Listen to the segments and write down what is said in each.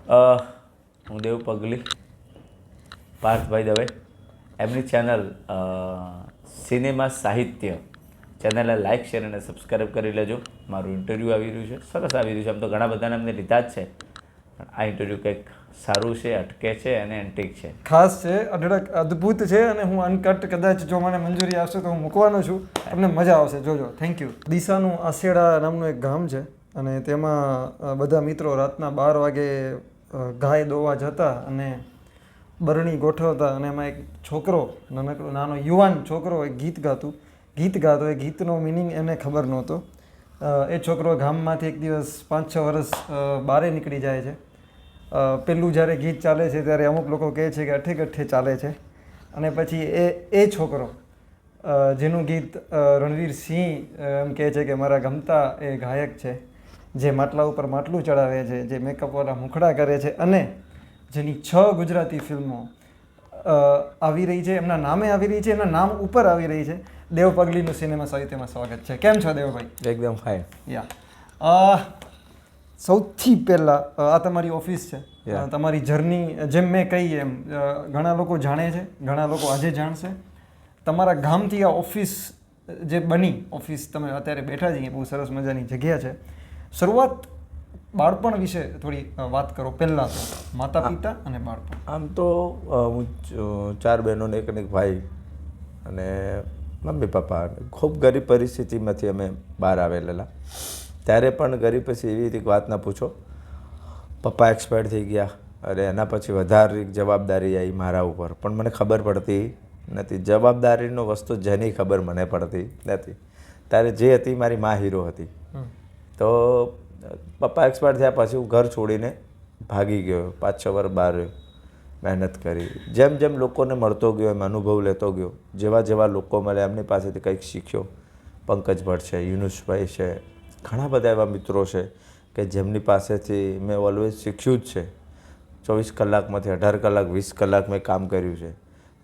હું દેવ પગલી, પાર્થભાઈ દવે. એમની channel cinema સાહિત્ય ચેનલને લાઇક શેર અને સબસ્ક્રાઈબ કરી લેજો. મારું ઇન્ટરવ્યૂ આવી રહ્યું છે, સરસ આવી રહ્યું છે. આમ તો ઘણા બધાને અમને લીધા જ છે, પણ આ ઇન્ટરવ્યૂ કંઈક સારું છે, અટકે છે અને એન્ટિક છે, ખાસ છે, અઢળક અદ્ભુત છે. અને હું અનકટ કદાચ જો મને મંજૂરી આવશે તો હું મૂકવાનો છું. તમને મજા આવશે, જોજો. Thank you. ડીસાનું આસેડા નામનું એક ગામ છે અને તેમાં બધા મિત્રો રાતના 12 વાગે ગાય દોવા જતા અને બરણી ગોઠવતા અને એમાં એક છોકરો, નાનકડો નાનો યુવાન છોકરો એક ગીત ગાતો. એ ગીતનો મિનિંગ એને ખબર નહોતો. એ છોકરો ગામમાંથી એક દિવસ 5-6 વર્ષ બહારે નીકળી જાય છે. પેલું જ્યારે ગીત ચાલે છે ત્યારે અમુક લોકો કહે છે કે અઠે ગઠ્ઠે ચાલે છે. અને પછી એ છોકરો જેનું ગીત રણવીર સિંહ એમ કહે છે કે મારા ગમતા એ ગાયક છે, જે માટલા ઉપર માટલું ચડાવે છે, જે મેકઅપવાળા મુખડા કરે છે અને જેની 6 ગુજરાતી ફિલ્મો આવી રહી છે, એમના નામે આવી રહી છે, એમના નામ ઉપર આવી રહી છે. દેવ પગલીનું સિનેમા સાહિત્યમાં સ્વાગત છે. કેમ છો દેવભાઈ? એકદમ ફાઇન. યા સૌથી પહેલાં આ તમારી ઓફિસ છે, તમારી જર્ની જેમ મેં કહી એમ ઘણા લોકો જાણે છે, ઘણા લોકો આજે જાણશે. તમારા ગામથી આ ઓફિસ જે બની, ઓફિસ તમે અત્યારે બેઠા છીએ, બહુ સરસ મજાની જગ્યા છે. શરૂઆત બાળપણ વિશે થોડી વાત કરો. પહેલાં તો માતા પિતા અને બાળપણ. આમ તો હું 4 બહેનો ને એક ભાઈ અને મમ્મી પપ્પા. ખૂબ ગરીબ પરિસ્થિતિમાંથી અમે બહાર આવેલા. ત્યારે પણ ગરીબ પછી એવી રીતે વાત ના પૂછો. પપ્પા એક્સપાયર થઈ ગયા અને એના પછી વધારે જવાબદારી આવી મારા ઉપર, પણ મને ખબર પડતી નથી. જવાબદારીનો વસ્તુ જેની ખબર મને પડતી નથી. ત્યારે જે હતી મારી મા હીરો હતી. તો પપ્પા એક્સપાયર થયા પછી હું ઘર છોડીને ભાગી ગયો. 5-6 વર્ષ બહાર રહ્યો, મહેનત કરી. જેમ જેમ લોકોને મળતો ગયો એમ અનુભવ લેતો ગયો. જેવા જેવા લોકો મળ્યા એમની પાસેથી કંઈક શીખ્યો. પંકજ ભટ્ટ છે, યુનુસભાઈ છે, ઘણા બધા એવા મિત્રો છે કે જેમની પાસેથી મેં ઓલવેઝ શીખ્યું જ છે. 24 કલાકમાંથી 18 કલાક 20 કલાક મેં કામ કર્યું છે.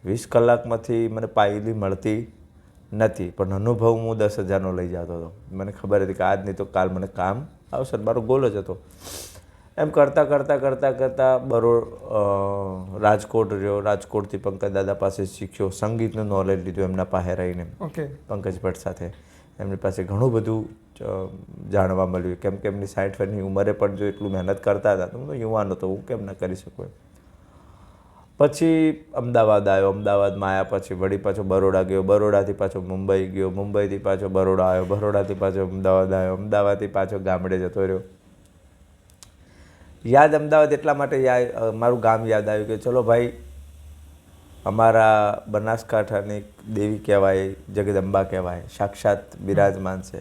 20 કલાકમાંથી મને પાયલી મળતી નથી, પણ અનુભવ હું 10,000નો લઈ જતો હતો. મને ખબર હતી કે આજ નહીં તો કાલ મને કામ આવશે. મારો ગોલ જ હતો. એમ કરતાં રાજકોટ રહ્યો. રાજકોટથી પંકજ દાદા પાસે શીખ્યો, સંગીતનું નોલેજ લીધું એમના પાસે રહીને. પંકજ ભટ્ટ સાથે એમની પાસે ઘણું બધું જાણવા મળ્યું. કેમ કે એમની 60 વર્ષની ઉંમરે પણ જો એટલું મહેનત કરતા હતા તો હું તો યુવાન હતો, હું કેમ ના કરી શકું. પછી અમદાવાદ આવ્યો. અમદાવાદમાં આવ્યા પછી વળી પાછો બરોડા ગયો. બરોડાથી પાછો મુંબઈ ગયો. મુંબઈથી પાછો બરોડા આવ્યો. બરોડાથી પાછો અમદાવાદ આવ્યો. અમદાવાદથી પાછો ગામડે જતો રહ્યો. યાદ અમદાવાદ એટલા માટે મારું ગામ યાદ આવ્યું કે ચલો ભાઈ, અમારા બનાસકાંઠાની દેવી કહેવાય, જગદંબા કહેવાય, સાક્ષાત બિરાજમાન છે.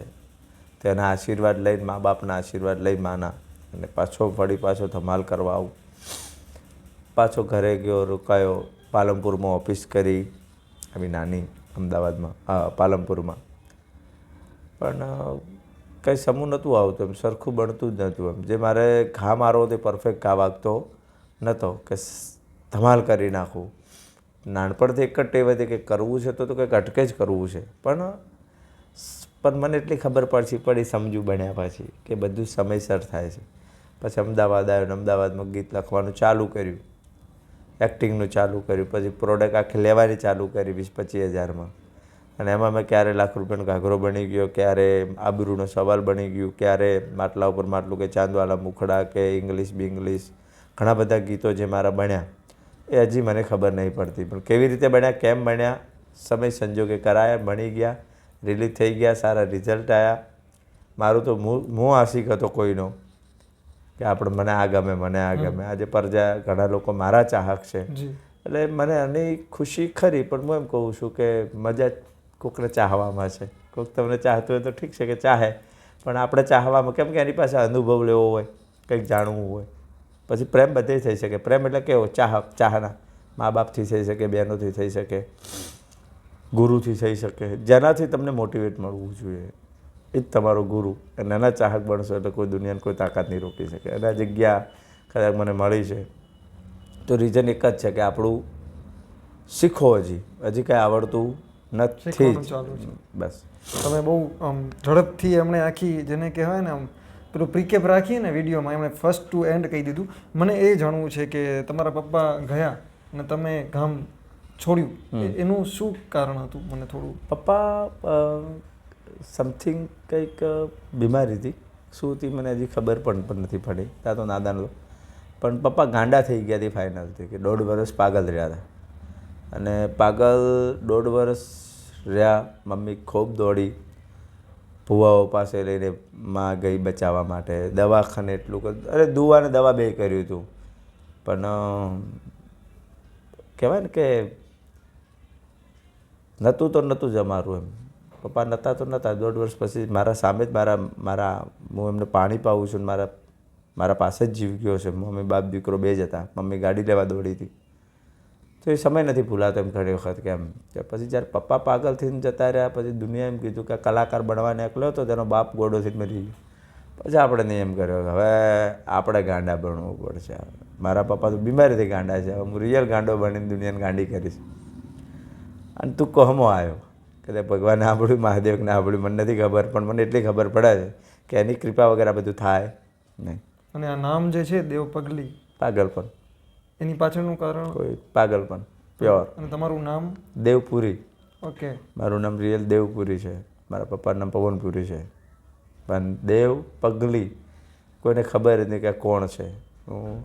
તો એના આશીર્વાદ લઈને, મા બાપના આશીર્વાદ લઈ માના, અને વળી પાછો ધમાલ કરવા આવું. પાછો ઘરે ગયો, રોકાયો. પાલનપુરમાં ઓફિસ કરી, આવી નાની અમદાવાદમાં, પાલનપુરમાં. પણ કંઈ સમૂહ નહોતું આવતું, એમ સરખું બનતું જ નહોતું. એમ જે મારે ઘા મારો તે પરફેક્ટ ઘા વાગતો નહોતો કે ધમાલ કરી નાખું. નાનપણથી એક જ ટેવ હતી કે કરવું છે તો કંઈક અટકે જ કરવું છે. પણ મને એટલી ખબર પડી સમજુ બન્યા પછી કે બધું સમયસર થાય છે. પછી અમદાવાદ આવ્યો ને અમદાવાદમાં ગીત લખવાનું ચાલુ કર્યું, એક્ટિંગનું ચાલુ કર્યું. પછી પ્રોડક્ટ આખી લેવાની ચાલુ કરી 20-25 હજારમાં. અને એમાં મેં ક્યારે લાખ રૂપિયાનો ઘાઘરો બની ગયો, ક્યારે આબરૂનો સવાલ બની ગયું, ક્યારે માટલા ઉપર માટલું કે ચાંદવાલા મુખડા કે ઇંગ્લિશ બિંગ્લિશ. ઘણા બધા ગીતો જે મારા બન્યા એ હજી મને ખબર નહીં પડતી. પણ કેવી રીતે બન્યા, કેમ બન્યા, સમય સંજોગે કરાયા, બની ગયા, રિલીઝ થઈ ગયા, સારા રિઝલ્ટ આવ્યા. મારું તો હું આશિક હતો કોઈનો કે મને આ ગમે, મને આ ગમે. આજે પરજા ઘણા લોકો મારા ચાહક છે. એટલે મને આની ખુશી ખરી. પણ હું એમ કહું છું કે મજા કોઈકને ચાહવામાં છે. કોઈક તમને ચાહતું હોય તો ઠીક છે કે ચાહે, પણ આપણે ચાહવામાં, કેમ કે એની પાસે અનુભવ લેવો હોય, કંઈક જાણવું હોય. પછી પ્રેમ બધે થઈ શકે. પ્રેમ એટલે કેવો? ચાહના. મા બાપથી થઈ શકે, બહેનોથી થઈ શકે, ગુરુથી થઈ શકે. જેનાથી તમને મોટિવેટ મળવું જોઈએ એ જ તમારો ગુરુ. અને એના ચાહક બનશો એટલે કોઈ દુનિયાને કોઈ તાકાત નહીં રોકી શકે. અને આ જગ્યા કદાચ મને મળી છે તો રીઝન એક જ છે કે આપણું શીખો. હજી કંઈ આવડતું નથી. ચાલુ છે બસ. તમે બહુ ઝડપથી એમણે આખી જેને કહેવાય ને પેલું પ્રીકેપ રાખીએ ને વિડીયોમાં એમણે ફર્સ્ટ ટુ એન્ડ કહી દીધું. મને એ જાણવું છે કે તમારા પપ્પા ગયા અને તમે ગામ છોડ્યું એનું શું કારણ હતું? મને થોડું. પપ્પા સમથિંગ કંઈક બીમારી હતી, શું હતી મને હજી ખબર પણ નથી પડી, ત્યાં તો નાદાન હતો. પણ પપ્પા ગાંડા થઈ ગયા હતી ફાઇનલથી, કે 1.5 વર્ષ પાગલ રહ્યા હતા. અને પાગલ 1.5 વર્ષ રહ્યા. મમ્મી ખૂબ દોડી, ભુવાઓ પાસે લઈને માં ગઈ બચાવવા માટે, દવાખાને એટલું અરે દુવા ને દવા બે કર્યું હતું. પણ કહેવાય ને કે નહોતું તો નહોતું જ અમારું એમ. પપ્પા નહોતા તો નહોતા. 1.5 વર્ષ પછી મારા સામે જ મારા હું એમને પાણી પાઉં છું ને મારા પાસે જ જીવ ગયો છે. મમ્મી બાપ દીકરો બે જ હતા. મમ્મી ગાડી લેવા દોડી હતી. તો એ સમય નથી ભૂલાતો એમ ઘણી વખત કેમ કે પછી જ્યારે પપ્પા પાગલ થઈને જતા રહ્યા પછી દુનિયા એમ કીધું કે કલાકાર બનવા નીકળ્યો તો તેનો બાપ ગોડોથી મરી ગયો. પછી આપણે નહીં એમ કર્યો હવે આપણે ગાંડા બનવું પડશે. મારા પપ્પા તો બીમારીથી ગાંડા છે, હવે હું રિયલ ગાંડો બનીને દુનિયાને ગાંડી કરીશ. અને તું કહમો આવ્યો કે ભગવાને સાંભળ્યું, મહાદેવને સાંભળ્યું, મને નથી ખબર, પણ મને એટલી ખબર પડે છે કે એની કૃપા વગર આ બધું થાય નહીં. અને આ નામ જે છે દેવ પગલી, પાગલપન, એની પાછળનું કારણ? કોઈ પાગલપન પ્યોર. અને તમારું નામ? દેવપુરી. ઓકે. મારું નામ રિયલ દેવપુરી છે, મારા પપ્પાનું નામ પવનપુરી છે. પણ દેવ પગલી કોઈને ખબર જ નહીં કે કોણ છે. હું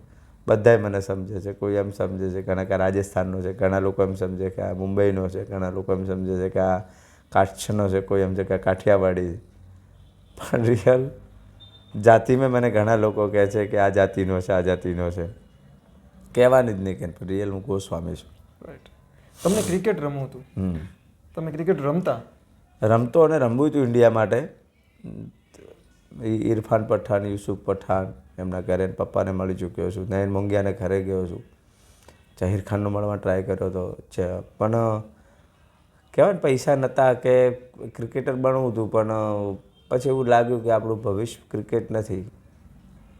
બધાય મને સમજે છે, કોઈ એમ સમજે છે ઘણા કે રાજસ્થાનનો છે, ઘણા લોકો એમ સમજે કે આ મુંબઈનો છે, ઘણા લોકો એમ સમજે છે કે આ કાચ્છનો છે, કોઈ એમ છે કે કાઠિયાવાડી. પણ રિયલ જાતિમાં મને ઘણા લોકો કહે છે કે આ જાતિનો છે, આ જાતિનો છે. કહેવાની જ નહીં કે રિયલ હું ગોસ્વામી છું. રાઈટ. તમને ક્રિકેટ રમવું હતું? તમે ક્રિકેટ રમતા? રમતો અને રમવું હતું ઇન્ડિયા માટે. ઇરફાન પઠાણ, યુસુફ પઠાણ એમના ઘરે પપ્પાને મળી ચૂક્યો છું. નયન મોંગિયાને ઘરે ગયો છું. જહીર ખાનનો મળવા ટ્રાય કર્યો હતો છે. પણ કહેવાય ને પૈસા નહોતા કે ક્રિકેટર બનવું હતું. પણ પછી એવું લાગ્યું કે આપણું ભવિષ્ય ક્રિકેટ નથી,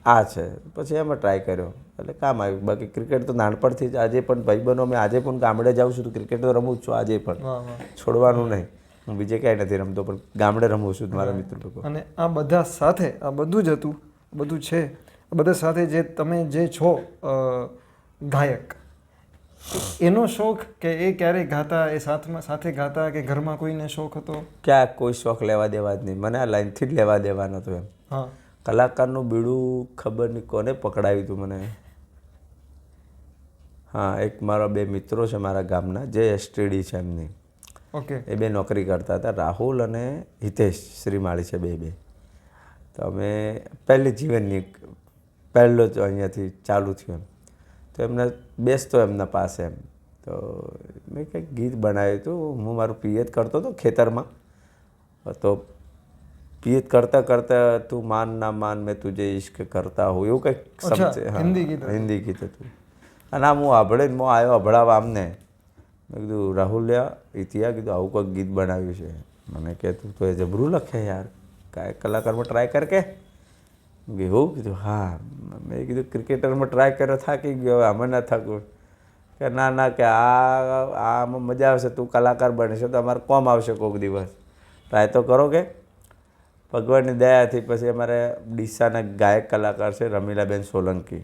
આ છે. પછી એમાં ટ્રાય કર્યો એટલે કામ આવ્યું. બાકી ક્રિકેટ તો નાનપણથી જ આજે પણ ભાઈબંધો મેં આજે પણ ગામડે જાઉં છું તો ક્રિકેટ તો રમું જ છું આજે પણ, છોડવાનું નહીં. હું બીજે ક્યાંય નથી રમતો પણ ગામડે રમું છું મારા મિત્ર લોકો. અને આ બધા સાથે આ બધું જ હતું, બધું છે, આ બધા સાથે જે તમે જે છો ગાયક, એનો શોખ કે એ ક્યારેય ગાતા, એ સાથે ગાતા કે ઘરમાં કોઈને શોખ હતો? ક્યાં કોઈ શોખ લેવા દેવા જ નહીં. મને આ લાઈનથી જ લેવા દેવા નહોતું એમ. હા. કલાકારનું બીડું ખબર નહીં કોને પકડાવ્યું હતું મને. હા, એક મારા 2 મિત્રો છે મારા ગામના, જે એસટીડી છે એમની. ઓકે. એ 2 નોકરી કરતા હતા, રાહુલ અને હિતેશ શ્રીમાળી છે 2. તો અમે પહેલી જીવનની પહેલો જ અહીંયાથી ચાલુ થયું એમ. તો એમને બેસતો એમના પાસે એમ. તો મેં કંઈક ગીત બનાવ્યું હતું. હું મારું પિયત કરતો હતો ખેતરમાં. તો પિયત કરતાં કરતાં તું માન ના માન મેં તુજે ઇશ્ક કરતા હું, એવું કંઈક સમજે. હિન્દી ગીત હતું. અને આમ હું સાંભળીને હું આવ્યો અભળાવા આમને. મેં કીધું રાહુલ્યા ઇતિયા, કીધું આવું કંઈક ગીત બનાવ્યું છે. મને કે તું તો એ જબરું લખે યાર, કાંઈ કલાકારમાં ટ્રાય કર કે. એવું કીધું હા. મેં કીધું ક્રિકેટરમાં ટ્રાય કર્યો, થાકી ગયો, હવે આમાં ના થાકું. કે ના ના કે આમાં મજા આવશે, તું કલાકાર બનશે તો અમારે કોમ આવશે કોઈક દિવસ, ટ્રાય તો કરો કે. ભગવાનની દયાથી પછી અમારે ડીસાના ગાયક કલાકાર છે રમીલાબેન સોલંકી.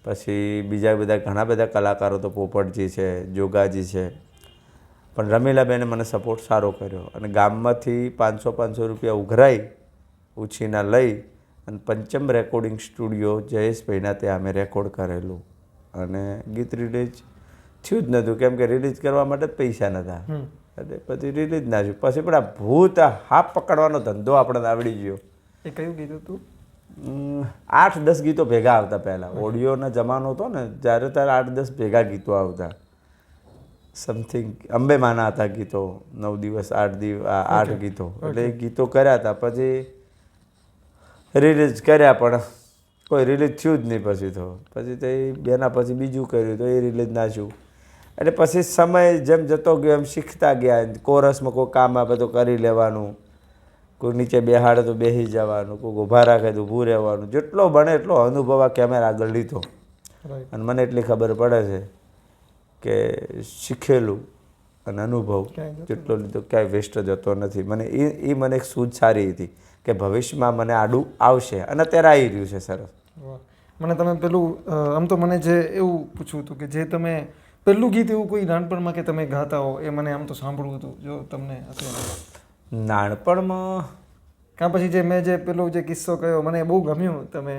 પછી બીજા બધા ઘણા બધા કલાકારો તો પોપટજી છે, જોગાજી છે. પણ રમીલાબેને મને સપોર્ટ સારો કર્યો. અને ગામમાંથી 500 રૂપિયા ઉઘરાઈ ઉછીના લઈ અને પંચમ રેકોર્ડિંગ સ્ટુડિયો જયેશભાઈના ત્યાં અમે રેકોર્ડ કરેલું. અને ગીત રિલીઝ થયું જ નહોતું કેમ કે રિલીઝ કરવા માટે જ પૈસા નહોતા. એટલે પછી રિલીઝ ના થયું. પછી પણ આ ભૂત હાફ પકડવાનો ધંધો આપણે આવડી ગયો. એ કયું ગીત હતું? 8-10 ગીતો ભેગા આવતા. પહેલાં ઓડિયોનો જમાનો હતો ને, જ્યારે ત્યારે 8-10 ભેગા ગીતો આવતા. સમથિંગ અંબે માના હતા ગીતો, 9 દિવસ 8 ગીતો. એટલે એ ગીતો કર્યા હતા. પછી રિલીઝ કર્યા પણ કોઈ રિલીઝ થયું જ નહીં. પછી તો એ બેના પછી બીજું કર્યું તો એ રિલીઝ ના થયું. એટલે પછી સમય જેમ જતો ગયો એમ શીખતા ગયા. કોરસમાં કોઈ કામ આપે તો કરી લેવાનું, કોઈ નીચે બેહાડે તો બેસી જવાનું, કોઈ ઊભા રાખે તો ઊભું રહેવાનું. જેટલો બને એટલો અનુભવ આ કેમેરા આગળ લીધો. અને મને એટલી ખબર પડે છે કે શીખેલું અને અનુભવ જેટલો લીધો ક્યાંય વેસ્ટ જતો નથી. મને એ મને એક સૂઝ સારી હતી કે ભવિષ્યમાં મને આડું આવશે અને અત્યારે આવી રહ્યું છે સરસ. વાહ. મને તમે પેલું આમ તો મને જે એવું પૂછવું હતું કે જે તમે પહેલું ગીત એવું કોઈ નાનપણમાં કે તમે ગાતા હો એ મને આમ તો સાંભળવું હતું જો તમને અત્યારે નાનપણમાં કાં પછી જે મેં જે પેલો જે કિસ્સો કહ્યો મને બહુ ગમ્યું તમે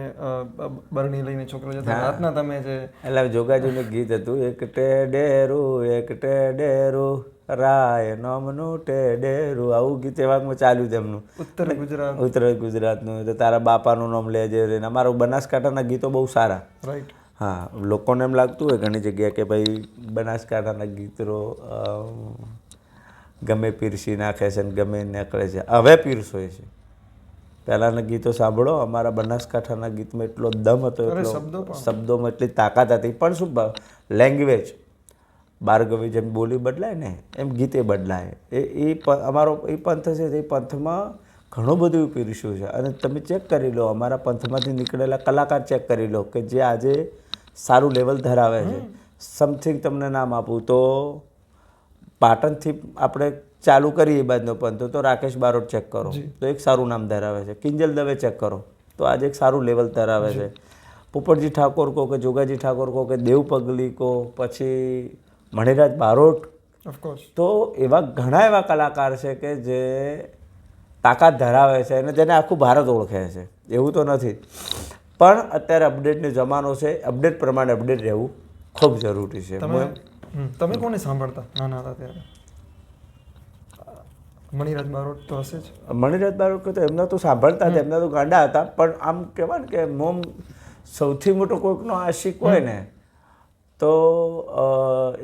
બરણી લઈને છોકરો જતા રાતના તમે જે એટલે જોગાજીનું ગીત હતું એક ટેડેરું રાય નોમનું ટેડેરું, આવું ગીત એવામાં ચાલ્યું છે એમનું. ઉત્તર ગુજરાતનું તો તારા બાપાનું નામ લેજે રે. અમારું બનાસકાંઠાના ગીતો બહુ સારા. રાઈટ. હા, લોકોને એમ લાગતું હોય ઘણી જગ્યાએ કે ભાઈ બનાસકાંઠાના ગીતો ગમે પીરસી નાખે છે ને ગમે નીકળે છે. હવે પીરસોય છે. પહેલાંના ગીતો સાંભળો, અમારા બનાસકાંઠાના ગીતમાં એટલો દમ હતો, એટલો શબ્દોમાં એટલી તાકાત હતી. પણ શું લેંગ્વેજ બારગવી જેમ બોલી બદલાય ને એમ ગીતે બદલાય. અમારો એ પંથ છે, એ પંથમાં ઘણું બધું પીરસ્યું છે. અને તમે ચેક કરી લો, અમારા પંથમાંથી નીકળેલા કલાકાર ચેક કરી લો કે જે આજે સારું લેવલ ધરાવે છે. સમથિંગ તમને નામ આપું તો પાટણથી આપણે ચાલુ કરીએ એ બાજુનો પંથ તો રાકેશ બારોટ ચેક કરો તો એક સારું નામ ધરાવે છે. કિંજલ દવે ચેક કરો તો આજે એક સારું લેવલ ધરાવે છે. પોપટજી ઠાકોર કહો કે જોગાજી ઠાકોર કહો કે દેવ પગલી કહો, પછી મણિરાજ બારોટ, ઓફકોર્સ. તો એવા ઘણા એવા કલાકાર છે કે જે તાકાત ધરાવે છે અને જેને આખું ભારત ઓળખે છે. એવું તો નથી, પણ અત્યારે અપડેટનો જમાનો છે. અપડેટ પ્રમાણે અપડેટ રહેવું ખૂબ જરૂરી છે. તમે કોને સાંભળતા નાના હતા ત્યારે? મણિરાજ બારોટ તો હશે જ. મણિરાજ બારોટ તો એમના તો સાંભળતા હતા, એમના તો ગાંડા હતા. પણ આમ કહેવાય ને કે મોમ સૌથી મોટો કોઈકનો આશિક હોય ને તો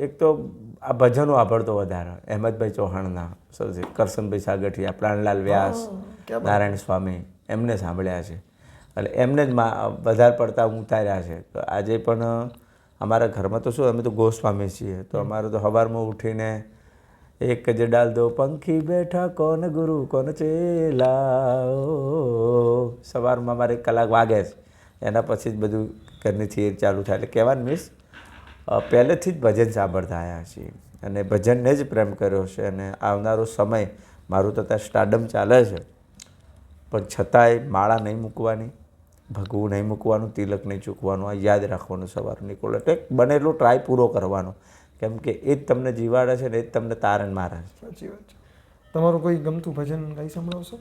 એક તો આ ભજનો સાંભળતો વધારે. અહેમદભાઈ ચૌહાણના સૌથી, કરશનભાઈ સાગઠિયા, પ્રાણલાલ વ્યાસ, નારાયણ સ્વામી, એમને સાંભળ્યા છે. એટલે એમને જ વધારે પડતા ઉતાર્યા છે. આજે પણ અમારા ઘરમાં તો શું, અમે તો ગોસ્વામી છીએ, તો અમારે તો સવારમાં ઉઠીને એક જ ડાલ દો પંખી બેઠા કોન ગુરુ કોન ચેલા, સવારમાં અમારે 1 કલાક વાગે છે. એના પછી જ બધું ઘરની થિયરી ચાલુ થાય. એટલે કહેવાનું મીન્સ પહેલેથી જ ભજન સાંભળતા આવ્યા છીએ અને ભજનને જ પ્રેમ કર્યો છે. અને આવનારો સમય મારું તો ત્યાં સ્ટાર્ડમ ચાલે છે, પણ છતાંય માળા નહીં મૂકવાની, ભગવું નહીં મૂકવાનું, તિલક નહીં ચૂકવાનું, આ યાદ રાખવાનું સવાર નીકળો એટલે બનેલો ટ્રાય પૂરો કરવાનો. કેમ કે એ જ તમને જીવાડે છે ને એ જ તમને તારણ મારે છે. સાચી વાત છે. તમારું કોઈ ગમતું ભજન ગાઈ સંભળાવશો?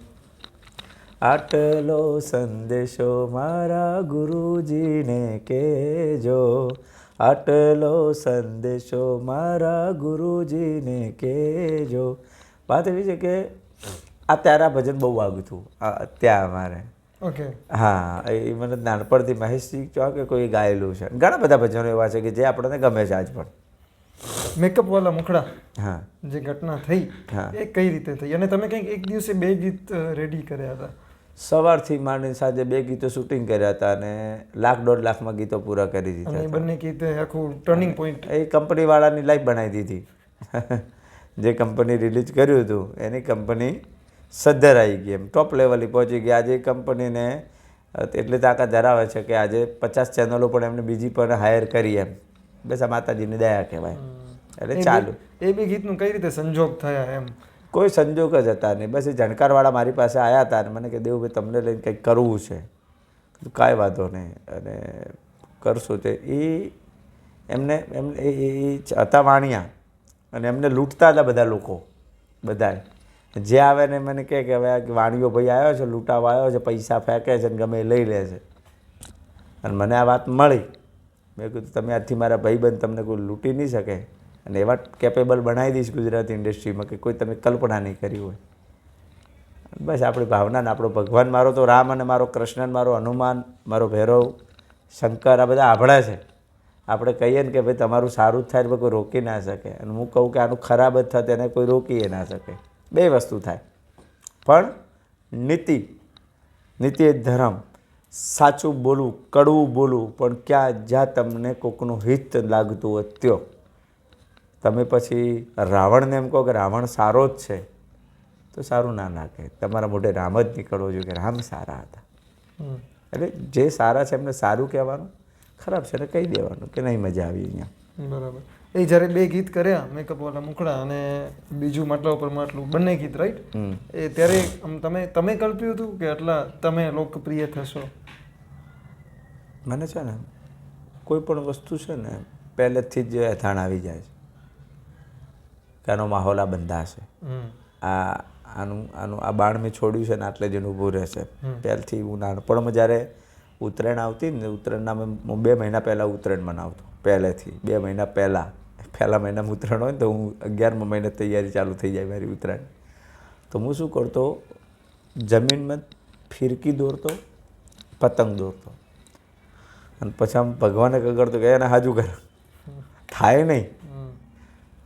આટલો સંદેશો મારા ગુરુજીને કહેજો, આટલો સંદેશો મારા ગુરુજીને કહેજો. વાત એવી છે કે અત્યારે આ ભજન બહુ વાગ્યું હતું ત્યાં અમારે. ઓકે. હા, એ મને નાનપણથી મહેશજી કહો કે કોઈ ગાયેલું છે. ઘણા બધા ભજનો એવા છે કે જે આપણને ગમે છે આજ પણ. મેકઅપ વાળા મુખડા, હા, જે ઘટના થઈ એ કઈ રીતે થઈ? અને તમે કંઈક એક દિવસે 2 ગીત રેડી કર્યા હતા. સવારથી માંડીને સાંજે 2 ગીતો શૂટિંગ કર્યા હતા અને 1.5 લાખમાં ગીતો પૂરા કરી દીધા. અને બંને ગીત આખું ટર્નિંગ પોઈન્ટ. એ કંપનીવાળાની લાઈફ બનાવી દીધી. જે કંપની રિલીઝ કર્યું હતું એની કંપની સદ્ધર આવી ગઈ, એમ ટોપ લેવલે પહોંચી ગઈ. આજે કંપનીને એટલી તાકાત ધરાવે છે કે આજે 50 ચેનલો પણ એમને બીજી પણ હાયર કરી. એમ બસ આ માતાજીની દયા કહેવાય. એટલે ચાલુ એ બી ગીતનું કઈ રીતે સંજોગ થયા? એમ કોઈ સંજોગ જ હતા નહીં. બસ એ જાણકારવાળા મારી પાસે આવ્યા હતા અને મને કે દેવુભાઈ તમને લઈને કંઈક કરવું છે. કાંઈ વાંધો નહીં અને કરશું. તે એમને હતા વાણિયા અને એમને લૂંટતા હતા બધા લોકો. બધાએ જે આવે ને મને કહે કે હવે વાણીઓ ભાઈ આવ્યો છે, લૂંટાવા આવ્યો છે, પૈસા ફેંકે છે ને ગમે એ લઈ લે છે. અને મને આ વાત મળી. મેં કીધું તમે આજથી મારા ભાઈબંધ, તમને કોઈ લૂંટી નહીં શકે અને એવા કેપેબલ બનાવી દઈશ ગુજરાતી ઇન્ડસ્ટ્રીમાં કે કોઈ તમે કલ્પના નહીં કરી હોય. બસ આપણી ભાવના ને આપણો ભગવાન, મારો તો રામ અને મારો કૃષ્ણ, મારો હનુમાન, મારો ભૈરવ, શંકર, આ બધા આભળા છે. આપણે કહીએ ને કે ભાઈ તમારું સારું જ થાય એટલે કોઈ રોકી ના શકે, અને હું કહું કે આનું ખરાબ જ થાય એને કોઈ રોકી ના શકે. 2 વસ્તુ થાય. પણ નીતિ એ ધર્મ. સાચું બોલવું, કડવું બોલવું, પણ જ્યાં તમને કોકનું હિત લાગતું હોય ત્યો. તમે પછી રાવણને એમ કહો કે રાવણ સારો જ છે તો સારું ના લાગે. તમારા મોઢે રામ જ નીકળવો જોઈએ કે રામ સારા હતા. એટલે જે સારા છે એમને સારું કહેવાનું, ખરાબ છે ને કહી દેવાનું કે નહીં મજા આવી અહીંયા. બરાબર. એ જ્યારે 2 ગીત કર્યા મેકઅપવાળા મુખડા અને બીજું માટલા ઉપર માટલું બંને ગીત રાઈટ એ ત્યારે આમ તમે કલ્પ્યું હતું કે આટલા તમે લોકપ્રિય થશો? મને છે ને કોઈ પણ વસ્તુ છે ને પહેલેથી જ એથાણ આવી જાય છે કે આનો માહોલ આ બંધાશે, આ બાણ મેં છોડ્યું છે ને આટલે જ એનું ઊભું રહેશે. પહેલથી હું નાનપણમાં જ્યારે ઉત્તરાયણ આવતી ને ઉત્તરાયણના હું 2 મહિના પહેલાં ઉત્તરાયણ મનાવતો. પહેલેથી 2 મહિના પહેલા મહિનામાં ઉત્તરાયણ હોય ને તો હું 11મા મહિને તૈયારી ચાલુ થઈ જાય મારી ઉત્તરાયણ. તો હું શું કરતો, જમીનમાં ફિરકી દોરતો, પતંગ દોરતો અને પછી આમ ભગવાને કગડતો કે એને હાજુ કર, થાય નહીં.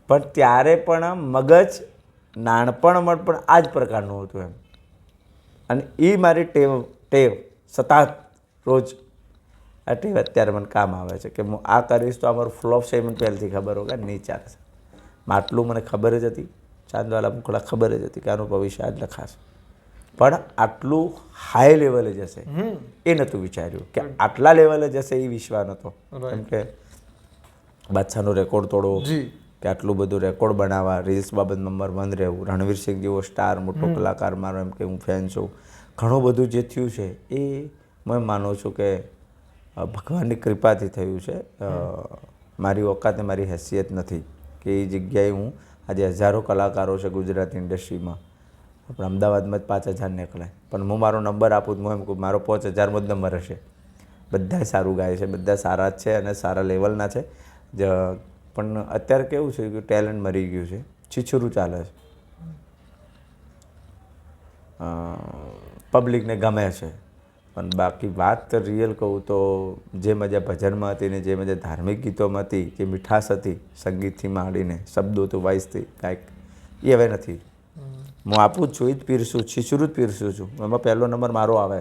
પણ ત્યારે પણ મગજ નાનપણમાં પણ આ જ પ્રકારનું હતું એમ. અને એ મારી ટેવ સતત રોજ આ ટેવ અત્યારે મને કામ આવે છે કે હું આ કરીશ તો અમારું ફ્લોપ છે. મને પહેલથી ખબર હોય કે નહીં ચાલશે. માટલું મને ખબર જ હતી, ચાંદવાલા મુખડા ખબર જ હતી કે આનું ભવિષ્ય આજ લખાશે, પણ આટલું હાઈ લેવલે જશે એ નહોતું વિચાર્યું કે આટલા લેવલે જશે એ વિશ્વાસ નહોતો. કેમ કે બાદશાહનો રેકોર્ડ તોડવો કે આટલું બધું રેકોર્ડ બનાવવા, રીલ્સ બાબત નંબર 1 રહેવું, રણવીરસિંહ જેવો સ્ટાર મોટો કલાકાર મારો એમ કે હું ફેન છું, ઘણું બધું જે થયું છે એ હું માનું છું કે ભગવાનની કૃપાથી થયું છે. મારી ઓકાત ને મારી હેસિયત નથી કે એ જગ્યાએ હું આજે હજારો કલાકારો છે ગુજરાતી ઇન્ડસ્ટ્રીમાં, આપણે અમદાવાદમાં જ 5000 નીકળે, પણ હું મારો નંબર આપું હું એમ કહું મારો 5000માં જ નંબર હશે. બધા સારું ગાય છે, બધા સારા જ છે અને સારા લેવલના છે. પણ અત્યારે કેવું છે કે ટેલેન્ટ મરી ગયું છે, છીછરું ચાલે છે, પબ્લિકને ગમે છે. પણ બાકી વાત રિયલ કહું તો જે મજા ભજનમાં હતી ને જે મજા ધાર્મિક ગીતોમાં હતી, જે મીઠાશ હતી સંગીતથી માંડીને શબ્દો તો વાઇસથી કાંઈક, એ હવે નથી. હું આપું જ છું, એ જ પીરસું, છીછરું જ પીરસું છું. એમાં પહેલો નંબર મારો આવે,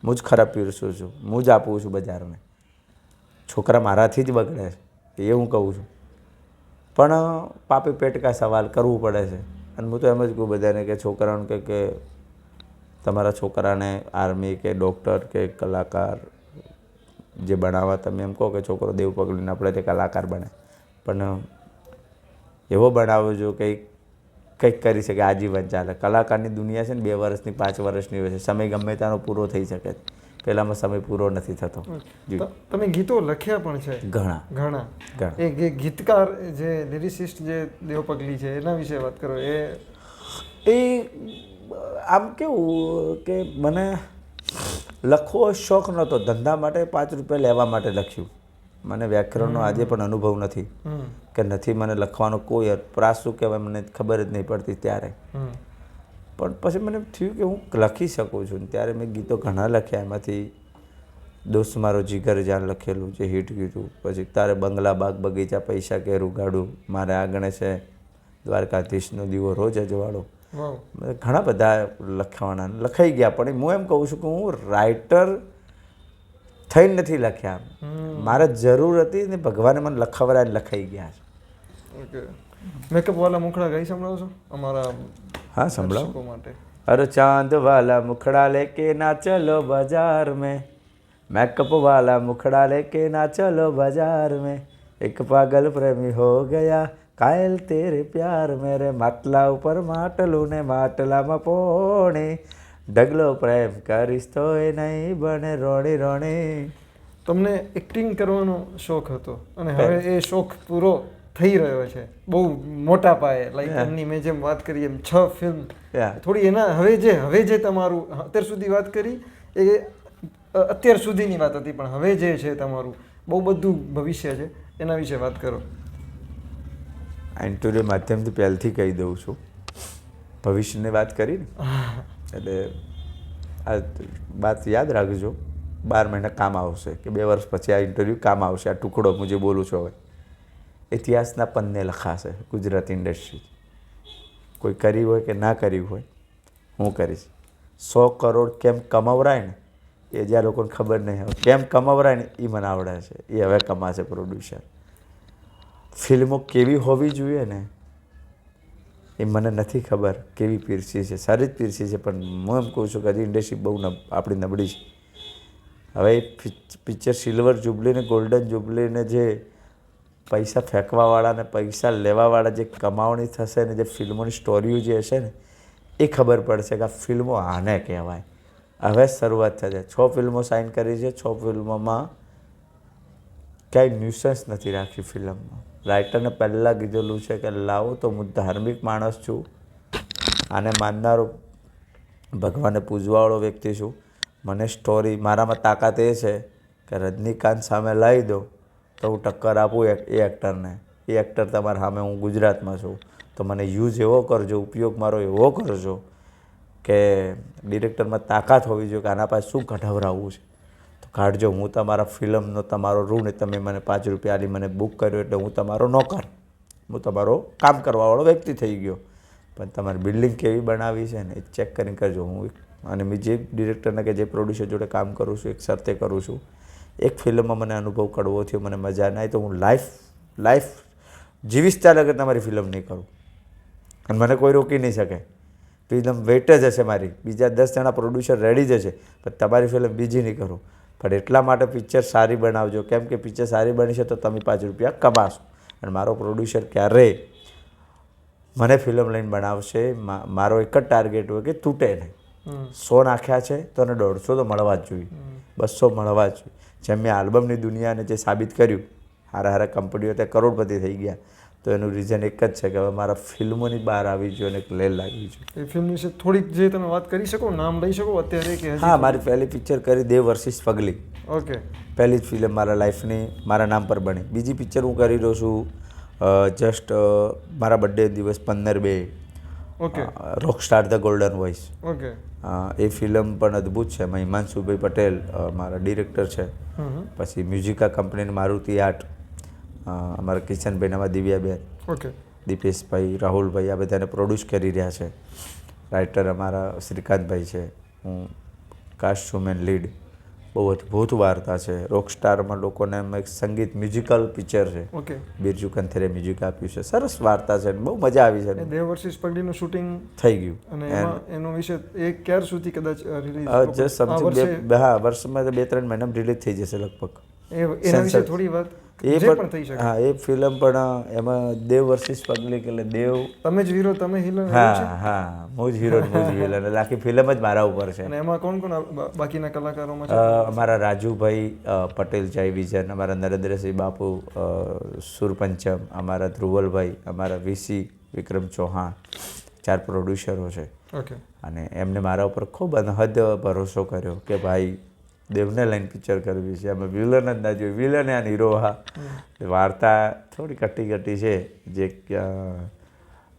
હું જ ખરાબ પીરસું છું, હું જ આપું છું બજારને. છોકરા મારાથી જ બગડે છે એ હું કહું છું. પણ પાપી પેટ કા સવાલ કરવું પડે છે. અને હું તો એમ જ કહું બધાને કે છોકરાઓને કે તમારા છોકરાને આર્મી કે ડૉક્ટર કે કલાકાર જે બનાવવા તમે એમ કહો કે છોકરો દેવ પગલીને આપણે તે કલાકાર બને, પણ એવો બનાવવો જો કંઈક કરી શકે, આજીવન ચાલે. કલાકારની દુનિયા છે ને 2 વર્ષની 5 વર્ષની હોય છે, સમય ગમે ત્યાંનો પૂરો થઈ શકે. પહેલાંમાં સમય પૂરો નથી થતો. તમે ગીતો લખ્યા પણ છે ઘણા. એ ગીતકાર જે લિરિસિસ્ટ જે દેવ પગલી છે એના વિશે વાત કરો. એ આમ કેવું કે મને લખવો શોખ નહોતો, ધંધા માટે 5 રૂપિયા લેવા માટે લખ્યું. મને વ્યાકરણનો આજે પણ અનુભવ નથી કે નથી મને લખવાનો કોઈ પ્રાસ શું કહેવાય મને ખબર જ નહીં પડતી ત્યારે. પણ પછી મને થયું કે હું લખી શકું છું. ત્યારે મેં ગીતો ઘણા લખ્યા. એમાંથી દોસ્ત મારો જીગર જાન લખેલું જે હિટ ગીતું, પછી તારે બંગલા બાગ બગીચા પૈસા કેરું ગાડું, મારે આગળ છે દ્વારકાધીશનો દીવો રોજ અજવાળો, ઘણા બધા લખવાના લખાઈ ગયા. પણ હું એમ કહું છું કે હું રાઇટર થઈને નથી લખ્યા, મારે જરૂર હતી ને ભગવાને મને લખાવડાને લખાઈ ગયા છે. મેકઅપવાલા મુખડા ગાઈ સંભળાવશો અમારા? હા સંભળાવો માટે. અરે ચાંદ વાલા મુખડા લેકે ના ચલો બાजार में, મેકઅપ वाला मुखड़ा लेके ना चलो बाजार में, एक पागल प्रेमी हो गया कायल तेरे प्यार मेरे, માટલા ઉપર માટલું ને માટલામાં પોણી, ઢગલો પ્રેમ કરીશ તોય નહીં બને રોણી રોણી. તમને એક્ટિંગ કરવાનો શોખ હતો અને હવે એ શોખ પૂરો થઈ રહ્યો છે બહુ મોટા પાયે. લાઈક એમની મેં જેમ વાત કરી એમ 6 ફિલ્મ થોડી એના હવે જે તમારું અત્યાર સુધી વાત કરી એ અત્યાર સુધીની વાત હતી, પણ હવે જે છે તમારું બહુ બધું ભવિષ્ય છે, એના વિશે વાત કરો. આ ઇન્ટરવ્યૂ માધ્યમથી પહેલથી કહી દઉં છું, ભવિષ્યની વાત કરી ને એટલે આ વાત યાદ રાખજો, 12 મહિના કામ આવશે કે 2 વર્ષ પછી આ ઇન્ટરવ્યૂ કામ આવશે. આ ટુકડો હું જે બોલું છું હવે ઇતિહાસના પન્ને લખાશે ગુજરાતી ઇન્ડસ્ટ્રી. કોઈ કરી હોય કે ના કરી હોય હું કરીશ. 100 કરોડ કેમ કમાવરાય ને એ જ્યાં લોકોને ખબર નહીં હોય, કેમ કમાવરાય ને એ મને આવડે છે, એ હવે કમાશે પ્રોડ્યુસર. ફિલ્મો કેવી હોવી જોઈએ ને એ મને નથી ખબર કેવી પીરસી છે, સારી જ પીરસી છે, પણ હું એમ કહું છું કે હજી ઇન્ડસ્ટ્રી બહુ આપણી નબળી છે. હવે પિક્ચર સિલ્વર જુબલી ને ગોલ્ડન જુબલીને જે પૈસા ફેંકવાવાળા ને પૈસા લેવાવાળા જે કમાવણી થશે ને જે ફિલ્મોની સ્ટોરીઓ જે હશે ને એ ખબર પડશે કે આ ફિલ્મો આને કહેવાય. હવે શરૂઆત થશે. 6 ફિલ્મો સાઇન કરી છે. 6 ફિલ્મોમાં ક્યાંય ન્યુસન્સ નથી રાખી ફિલ્મમાં. રાઇટરને પહેલાં કીધેલું છે કે લાવો તો હું ધાર્મિક માણસ છું, આને માનનારો ભગવાનને પૂજવાવાળો વ્યક્તિ છું. મને સ્ટોરી મારામાં તાકાત એ છે કે રજનીકાંત સામે લાવી દો તો હું ટક્કર આપું એ એક્ટરને. એ એક્ટર તમારા સામે હું ગુજરાતમાં છું તો મને યુઝ એવો કરજો, ઉપયોગ મારો એવો કરજો કે ડિરેક્ટરમાં તાકાત હોવી જોઈએ કે આના પાસે શું કઢાવરાવવું છે તો કાઢજો. હું તમારા ફિલ્મનો તમારો રૂમ તમે મને 5 રૂપિયા આલી મને બુક કર્યો એટલે હું તમારો નોકર, હું તમારો કામ કરવાવાળો વ્યક્તિ થઈ ગયો. પણ તમારી બિલ્ડિંગ કેવી બનાવી છે ને એ ચેક કરીને કરજો. હું અને મેં જે ડિરેક્ટરને કે જે પ્રોડ્યુસર જોડે કામ કરું છું એક શરતે કરું છું, એક ફિલ્મમાં મને અનુભવ કડવો થયો, મને મજા ના આવી તો હું લાઈફ જીવીશ ત્યારે અગર તમારી ફિલ્મ નહીં કરું અને મને કોઈ રોકી નહીં શકે. તો એકદમ વેઇટ જ હશે મારી, બીજા 10 જણા પ્રોડ્યુસર રેડી જ હશે, પણ તમારી ફિલ્મ બીજી નહીં કરું. પણ એટલા માટે પિક્ચર સારી બનાવજો, કેમ કે પિક્ચર સારી બની છે તો તમે 5 રૂપિયા કમાશો. અને મારો પ્રોડ્યુસર ક્યારેય મને ફિલ્મ લઈને બનાવશે, મારો એક જ ટાર્ગેટ હોય કે તૂટે નહીં. 100 નાખ્યા છે તો એને 150 તો મળવા જ જોઈએ, 200 મળવા જ જોઈએ. જેમ મેં આલ્બમની દુનિયાને જે સાબિત કર્યું, હારા કંપનીઓ તે કરોડપતિ થઈ ગયા, તો એનું રીઝન એક જ છે કે હવે મારા ફિલ્મોની બહાર આવી જોઈએ અને એક લેલ લાગવી જોઈએ. એ ફિલ્મ વિશે થોડીક જે તમે વાત કરી શકો, નામ લઈ શકો અત્યારે કે? હા, મારી પહેલી પિક્ચર કરી દેવ વર્સિસ પગલી. ઓકે. પહેલી જ ફિલ્મ મારા લાઈફની મારા નામ પર બની. બીજી પિક્ચર હું કરી રહ્યો છું જસ્ટ મારા બર્થડે દિવસ 15/2. Okay. Rockstar the golden voice. Okay. A film પણ અદ્ભુત છે. એમાં હિમાંશુભાઈ પટેલ મારા ડિરેક્ટર છે. પછી મ્યુઝિકા કંપનીની મારુતિ આર્ટ, અમારા કિશનભાઈ, અમારા દિવ્યાબેન, ઓકે, દીપેશભાઈ, રાહુલભાઈ, આ બધાને પ્રોડ્યુસ કરી રહ્યા છે. રાઇટર અમારા શ્રીકાંતભાઈ છે. હું કાસ્ટ વુમેન લીડ. બહુ અદ્ભુત વાર્તા છે. રોકસ્ટારમાં લોકોને એક સંગીત મ્યુઝિકલ પિક્ચર છે. ઓકે. બિરજુ કંથેરે મ્યુઝિક આપ્યું છે. સરસ વાર્તા છે, બહુ મજા આવી છે. દેવ વર્સિસ પગલીનું શૂટિંગ થઈ ગયું અને એનો વિશે એ ક્યાર સુધી કદાચ રિલીઝ? જસ્ટ સમથિંગ હા, વર્ષમાં 2-3 મહિનામાં રિલીઝ થઈ જશે લગભગ. એના વિશે થોડી વાત એ પણ થઈ શકે. હા, એ ફિલ્મ પણ એમાં દેવ વર્સિસ પગલી એટલે દેવ તમે જ હીરો તમે હિલન. હા, હું જ હીરો હું જ વિલન એટલે આખી ફિલ્મ જ મારા ઉપર છે. અને એમાં કોણ કોણ બાકીના કલાકારોમાં છે? અમારા રાજુભાઈ પટેલ, જય વિજન, અમારા નરેન્દ્રસિંહ બાપુ, સુરપંચમ, અમારા ધ્રુવલભાઈ, અમારા વીસી વિક્રમ ચૌહાણ, 4 પ્રોડ્યુસરો છે. ઓકે. અને એમને મારા ઉપર ખૂબ અનહદ ભરોસો કર્યો કે ભાઈ દેવને લઈને પિક્ચર કરવી છે, અમે વિલન જ ના જોઈએ, વિલન અને હીરો. હા, વાર્તા થોડી કટી છે જે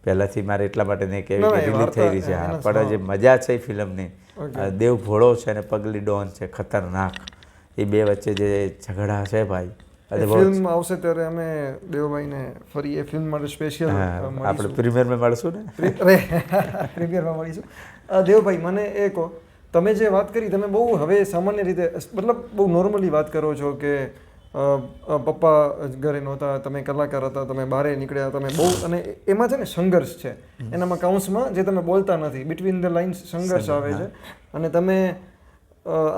પહેલાંથી મારે એટલા માટે નહીં કહેવી કે રિલીઝ થઈ રહી છે. હા, પણ જે મજા છે એ ફિલ્મની, દેવ ભોળો છે અને પગલી ડોન છે ખતરનાક. એ બે વચ્ચે જે ઝઘડા છે ભાઈ, ફિલ્મ આવશે ત્યારે અમે દેવભાઈને ફરી એ ફિલ્મ માટે સ્પેશિયલ આપણે પ્રીમિયરમાં મળશું ને. પ્રીમિયરમાં મળીશું. દેવભાઈ, મને એ કહો, તમે જે વાત કરી, તમે બહુ હવે સામાન્ય રીતે મતલબ બહુ નોર્મલી વાત કરો છો કે પપ્પા ઘરે નહોતા, તમે કલાકાર હતા, તમે બહારે નીકળ્યા, તમે બહુ, અને એમાં છે ને સંઘર્ષ છે એનામાં, કાઉન્સમાં જે તમે બોલતા નથી, બિટવીન ધ લાઇન્સ સંઘર્ષ આવે છે. અને તમે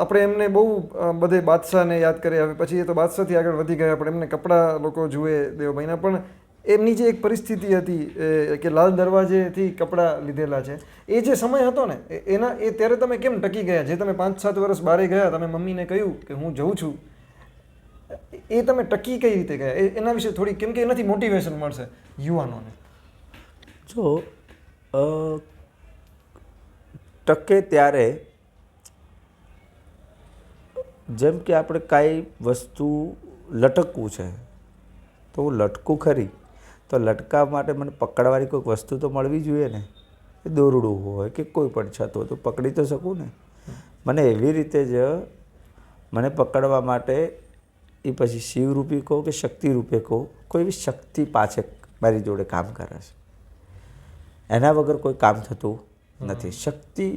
આપણે એમને બહુ બધે બાદશાહને યાદ કર્યા, હવે પછી એ તો બાદશાહથી આગળ વધી ગયા, પણ એમને કપડાં લોકો જુએ દેવભાઈના, પણ એમની જે એક પરિસ્થિતિ હતી કે લાલ દરવાજેથી કપડાં લીધેલા છે, એ જે સમય હતો ને એ ત્યારે તમે કેમ ટકી ગયા? જે તમે 5-7 વર્ષ બહારે ગયા, તમે મમ્મીને કહ્યું કે હું જઉં છું, એ તમે ટકી કઈ રીતે ગયા? એના વિશે થોડી, કેમ કે એનાથી મોટિવેશન મળશે યુવાનોને. જો ટકે ત્યારે, જેમ કે આપણે કાંઈ વસ્તુ લટકવું છે તો હું લટકું ખરી, તો લટકા માટે મને પકડવાની કોઈક વસ્તુ તો મળવી જોઈએ ને. એ દોરડું હોય કે કોઈ પણ છત હોય તો પકડી તો શકું ને. મને એવી રીતે જ મને પકડવા માટે એ પછી શિવરૂપી કહો કે શક્તિ રૂપે કહો, કોઈ એવી શક્તિ પાછળ મારી જોડે કામ કરે છે. એના વગર કોઈ કામ થતું નથી. શક્તિ,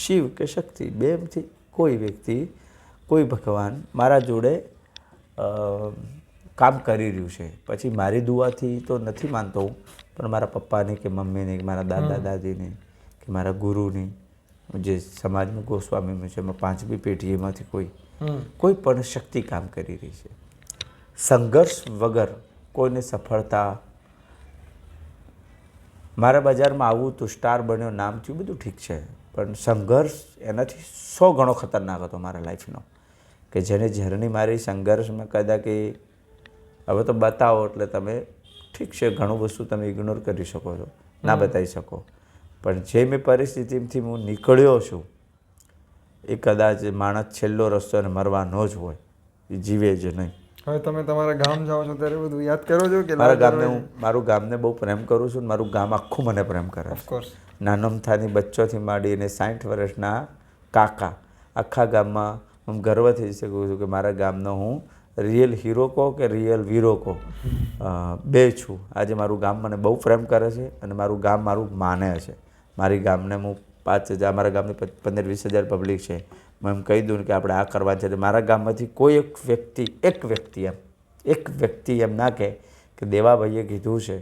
શિવ કે શક્તિ, બેમાંથી કોઈ વ્યક્તિ, કોઈ ભગવાન મારા જોડે કામ કરી રહ્યું છે. પછી મારી દુઆથી તો નથી માનતો હું, પણ મારા પપ્પાની કે મમ્મીની કે મારા દાદા દાદીની કે મારા ગુરુની, જે સમાજનું ગોસ્વામીનું છે, એમાં 5મી પેઢી, એમાંથી કોઈ પણ શક્તિ કામ કરી રહી છે. સંઘર્ષ વગર કોઈને સફળતા, મારા બજારમાં આવું તો સ્ટાર બન્યો, નામ થયું, બધું ઠીક છે, પણ સંઘર્ષ એનાથી 100 ગણો ખતરનાક હતો મારા લાઈફનો. કે જેને જર્ની મારી સંઘર્ષમાં કદાચ કે હવે તો બતાવો એટલે તમે ઠીક છે ઘણું વસ્તુ તમે ઇગ્નોર કરી શકો છો, ના બતાવી શકો, પણ જે મેં પરિસ્થિતિથી હું નીકળ્યો છું એ કદાચ માણસ છેલ્લો રસ્તો અને મરવાનો જ હોય, એ જીવે જ નહીં. હવે તમે તમારા ગામ જાઓ છો ત્યારે બધું યાદ કરો છો કે મારું ગામને બહુ પ્રેમ કરું છું, મારું ગામ આખું મને પ્રેમ કરે છે. ઓફકોર્સ નાનમથાની બચ્ચોથી માંડીને 60 વર્ષના કાકા, આખા ગામમાં હું ગર્વ થઈ શકું છું કે મારા ગામનો હું રિયલ હીરો કહો કે રિયલ વીરો કહો, બે છું. આજે મારું ગામ મને બહુ પ્રેમ કરે છે અને મારું ગામ મારું માને છે. મારી ગામને હું 5,000, મારા ગામની 15-20 હજાર પબ્લિક છે, હું એમ કહી દઉં કે આપણે આ કરવા છે. મારા ગામમાંથી કોઈ એક વ્યક્તિ એમ ના કહે કે દેવાભાઈએ કીધું છે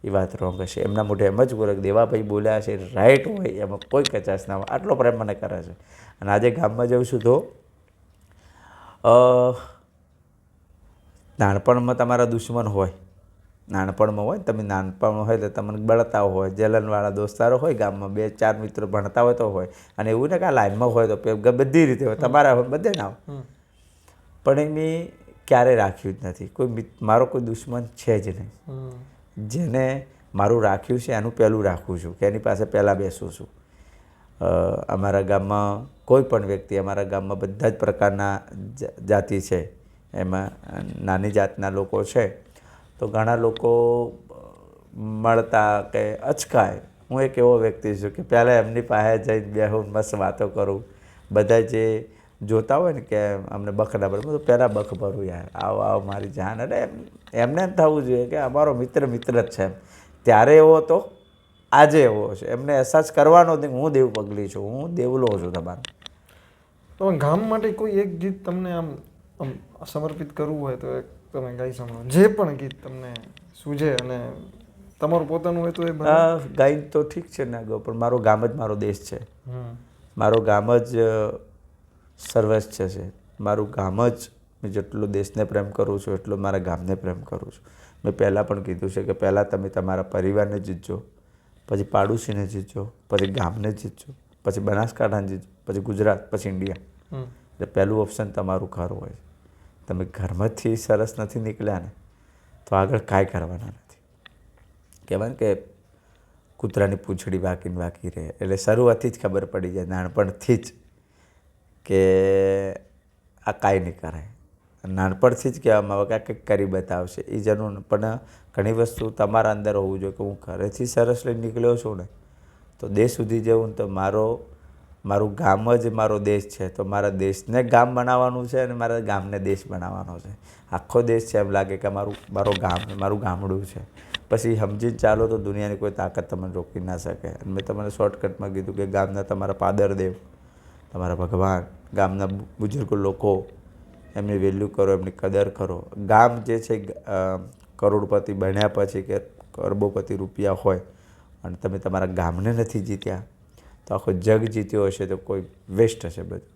એ વાત રોંગ હશે. એમના મોઢે એમ જ બોલે કે દેવાભાઈ બોલ્યા છે રાઈટ હોય, એમાં કોઈ કચાશ ના હોય. આટલો પ્રેમ મને કરે છે. અને આજે ગામમાં જાઉં છું તો નાનપણમાં તમારા દુશ્મન હોય, નાનપણમાં હોય, તમે નાનપણમાં હોય તો તમને બળતા હોય, જલનવાળા દોસ્તારો હોય ગામમાં, 2-4 મિત્રો ભણતા હોય તો હોય, અને એવું ને કે આ લાઈનમાં હોય તો બધી રીતે હોય, તમારા હોય, બધે ના હોય. પણ એ મેં ક્યારેય રાખ્યું જ નથી. મારો કોઈ દુશ્મન છે જ નહીં. જેને મારું રાખ્યું છે એનું પહેલું રાખું છું, કે એની પાસે પહેલાં બેસું છું. અમારા ગામમાં કોઈ પણ વ્યક્તિ, અમારા ગામમાં બધા જ પ્રકારના જાતિ છે, એમાં નાની જાતના લોકો છે, તો ઘણા લોકો મળતા કે અચકાય. હું એક એવો વ્યક્તિ છું કે પહેલાં એમની પાસે જઈને બેહું, મસ્ત વાતો કરું. બધા જે જોતા હોય ને કે અમને બખ ના ભરે, તો પહેલાં બખ ભરું, યાર આવો મારી જાન. એટલે એમને એમ થવું જોઈએ કે અમારો મિત્ર જ છે. એમ ત્યારે એવો હતો, આજે એવો છે. એમને અહેસાસ કરવાનો નથી હું દેવ પગલી છું, હું દેવલો છું તમારો. તો ગામ માટે કોઈ એક ગીત તમને આમ સમર્પિત કરવું હોય તો એક તમે ગાઈ સાંભળો, જે પણ ગીત તમને સૂઝે અને તમારું પોતાનું હોય તો એ ગાઈને તો ઠીક છે ના ગયો, પણ મારું ગામ જ મારો દેશ છે. મારું ગામ જ સર્વસ્વ છે. મારું ગામ જ, મેં જેટલો દેશને પ્રેમ કરું છું એટલો મારા ગામને પ્રેમ કરું છું. મેં પહેલાં પણ કીધું છે કે પહેલાં તમે તમારા પરિવારને જીતજો, પછી પાડોશીને જીતજો, પછી ગામને જીતજો, પછી બનાસકાંઠાને જીતજો, પછી ગુજરાત, પછી ઇન્ડિયા. એટલે પહેલું ઓપ્શન તમારું ઘર હોય. તમે ઘરમાંથી સરસ નથી નીકળ્યા ને તો આગળ કાંઈ કરવાના નથી. કહેવાય ને કે કૂતરાની પૂંછડી વાંકીને વાંકી રહે. એટલે શરૂઆતથી જ ખબર પડી જાય નાનપણથી જ કે આ કાંઈ નહીં કરાય. નાનપણથી જ કહેવામાં આવે કે આ કંઈક કરી બતાવશે એ જરૂર. પણ ઘણી વસ્તુ તમારા અંદર હોવું જોઈએ કે હું ઘરેથી સરસ લઈને નીકળ્યો છું ને તો દેશ સુધી જવું ને તો મારું ગામ જ મારો દેશ છે, તો મારા દેશને ગામ બનાવવાનું છે અને મારા ગામને દેશ બનાવવાનો છે. આખો દેશ છે એમ લાગે કે મારો ગામ, મારું ગામડું છે. પછી સમજીને ચાલો તો દુનિયાની કોઈ તાકાત તમને રોકી ના શકે. અને મેં તમને શોર્ટકટમાં કીધું કે ગામના તમારા પાદરદેવ, તમારા ભગવાન, ગામના બુઝુર્ગ લોકો, એમની વેલ્યુ કરો, એમની કદર કરો. ગામ જે છે કરોડપતિ બન્યા પછી કે અરબોપતિ રૂપિયા હોય અને તમે તમારા ગામને નથી જીત્યા તો આખો જગ જીત્યો હશે તો કોઈ વેસ્ટ હશે બધું.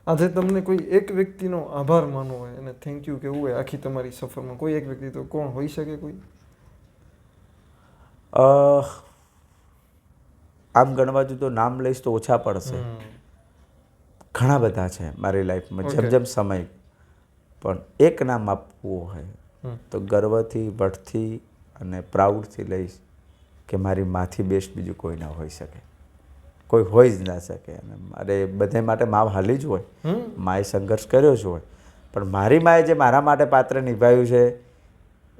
આજે તમને કોઈ એક વ્યક્તિનો આભાર માનવો હોય અને થેન્ક યુ કહેવું હોય આખી તમારી સફરમાં, કોઈ એક વ્યક્તિ તો કોણ હોઈ શકે? કોઈ આમ ગણવા જો તો નામ લઈશ તો ઓછા પડશે. ઘણા બધા છે મારી લાઈફમાં, જેમ જેમ સમય. પણ એક નામ આપવું હોય તો ગર્વથી, વટથી અને પ્રાઉડથી લઈશ કે મારી માથી બેસ્ટ બીજું કોઈ ના હોઈ શકે, કોઈ હોઈ જ ના શકે. અને મારે બધે માટે મા હાલી જ હોય, માએ સંઘર્ષ કર્યો જ હોય, પણ મારી માએ જે મારા માટે પાત્ર નિભાવ્યું છે